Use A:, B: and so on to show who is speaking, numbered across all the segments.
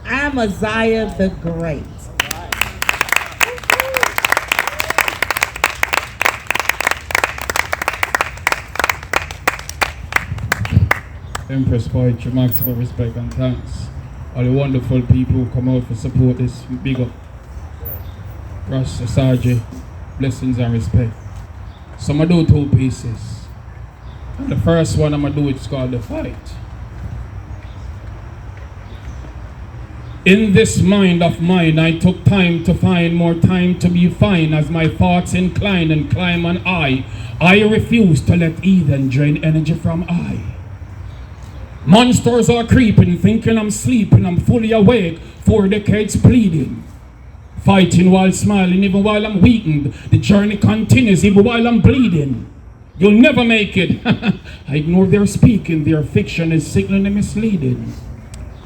A: Amaziyah the Great.
B: Empress poetry, maximum respect and thanks. All the wonderful people who come out to support this, big up. Rasta Sarji, blessings and respect. So I'm going to do 2 pieces. And the first one I'm going to do, it's called The Fight. In this mind of mine, I took time to find more time to be fine as my thoughts incline and climb on I refuse to let Eden drain energy from I. Monsters are creeping, thinking I'm sleeping, I'm fully awake, 4 decades pleading. Fighting while smiling, even while I'm weakened. The journey continues, even while I'm bleeding. You'll never make it. I ignore their speaking, their fiction is sickly and misleading.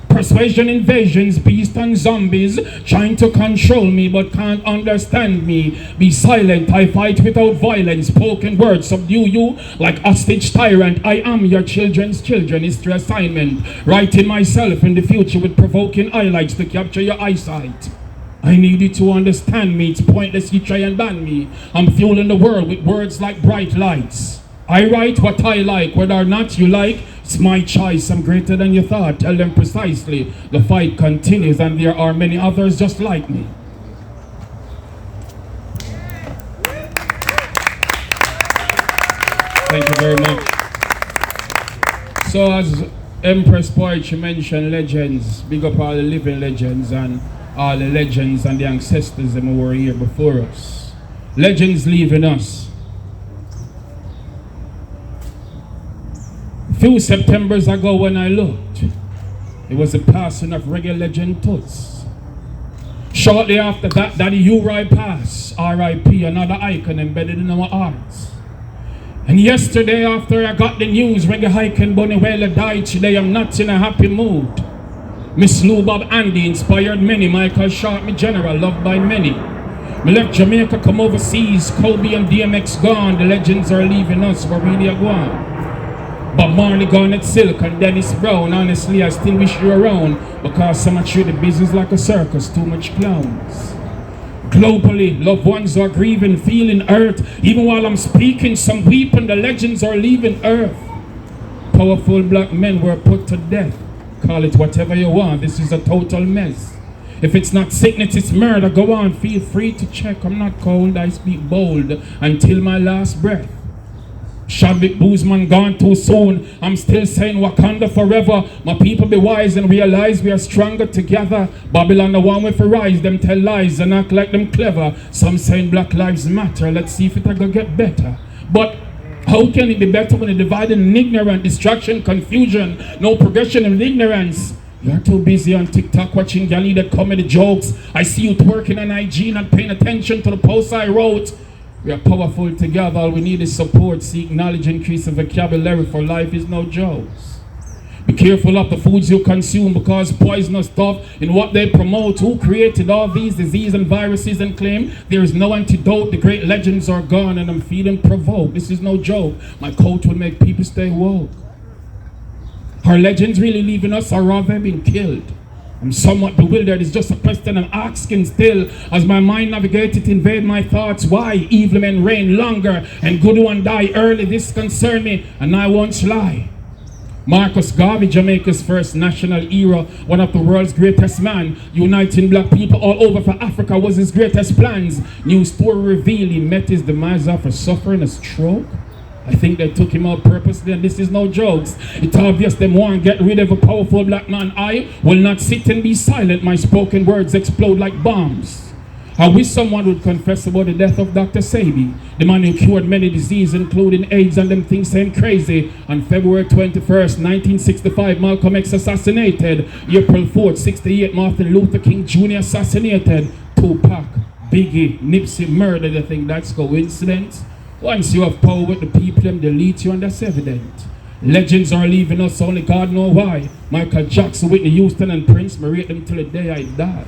B: Persuasion, invasions, beasts and zombies trying to control me but can't understand me. Be silent, I fight without violence. Spoken words subdue you like hostage tyrant. I am your children's children, it's their assignment. Writing myself in the future with provoking highlights to capture your eyesight. I need you to understand me, it's pointless you try and ban me. I'm fueling the world with words like bright lights. I write what I like, whether or not you like, it's my choice, I'm greater than you thought. Tell them precisely, the fight continues and there are many others just like me. Thank you very much. So as Empress poetry mentioned, legends, big up all the living legends and all the legends and the ancestors that were here before us. Legends leaving us. A few Septembers ago when I looked, it was the passing of reggae legend Toots. Shortly after that, Daddy Uri passed, R.I.P., another icon embedded in our hearts. And yesterday after I got the news, reggae icon Bunny Wailer died today, I'm not in a happy mood. Miss Lou Bob Andy inspired many. Michael Sharp, me general, loved by many. Me left Jamaica, come overseas. Kobe and DMX gone. The legends are leaving us, but really are gone. Bob Marley gone at Silk and Dennis Brown. Honestly, I still wish you around because so much of the business like a circus, too much clowns. Globally, loved ones are grieving, feeling hurt. Even while I'm speaking, some weeping. The legends are leaving Earth. Powerful black men were put to death. Call it whatever you want, this is a total mess. If it's not sickness, it's murder. Go on, feel free to check. I'm not cold, I speak bold until my last breath. Chadwick Boseman gone too soon. I'm still saying Wakanda forever. My people be wise and realize we are stronger together. Babylon the one with rise, them tell lies and act like them clever. Some saying Black Lives Matter, let's see if it gonna get better. But how can it be better when it's divided and ignorant, distraction, confusion, no progression in ignorance? You're too busy on TikTok watching galley that comedy jokes. I see you twerking on IG, not paying attention to the posts I wrote. We are powerful together, all we need is support, seek knowledge, increase the vocabulary, for life is no jokes. Be careful of the foods you consume because poisonous stuff in what they promote. Who created all these diseases and viruses and claim there is no antidote? The great legends are gone and I'm feeling provoked. This is no joke. My coat will make people stay woke. Are legends really leaving us or have they been killed? I'm somewhat bewildered. It's just a question I'm asking still. As my mind navigates, invade my thoughts. Why evil men reign longer and good one die early? This concern me and I won't lie. Marcus Garvey, Jamaica's first national hero, one of the world's greatest man, uniting black people all over for Africa was his greatest plans. New story revealed he met his demise after suffering a stroke. I think they took him out purposely and this is no jokes. It's obvious them want to get rid of a powerful black man. I will not sit and be silent. My spoken words explode like bombs. I wish someone would confess about the death of Dr. Sabi, the man who cured many diseases including AIDS and them things saying crazy. On February 21st, 1965, Malcolm X assassinated. April 4th, 68, Martin Luther King Jr. assassinated. Tupac, Biggie, Nipsey murdered. I think that's coincidence. Once you have power with the people, them delete you and that's evident. Legends are leaving us, only God know why. Michael Jackson, Whitney Houston and Prince, me rate them till the day I die.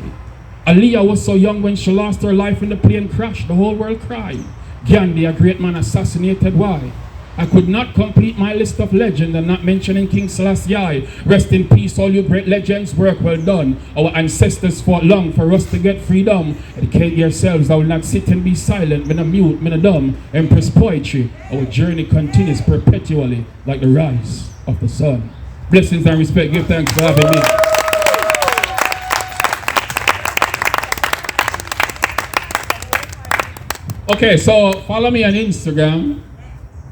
B: Aaliyah was so young when she lost her life in the plane crash, the whole world cried. Gandhi, a great man, assassinated. Why? I could not complete my list of legends and not mentioning King Selassie. Rest in peace, all you great legends, work well done. Our ancestors fought long for us to get freedom. Educate yourselves, I will not sit and be silent, me no mute, me no dumb. Empress poetry, our journey continues perpetually like the rise of the sun. Blessings and respect, give thanks for having me. Okay, so follow me on Instagram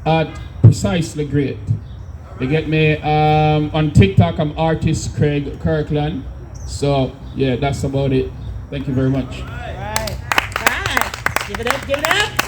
B: at Precisely Great. You get me on TikTok. I'm artist Craig Kirkland. So yeah, that's about it. Thank you very much.
A: All right. Give it up.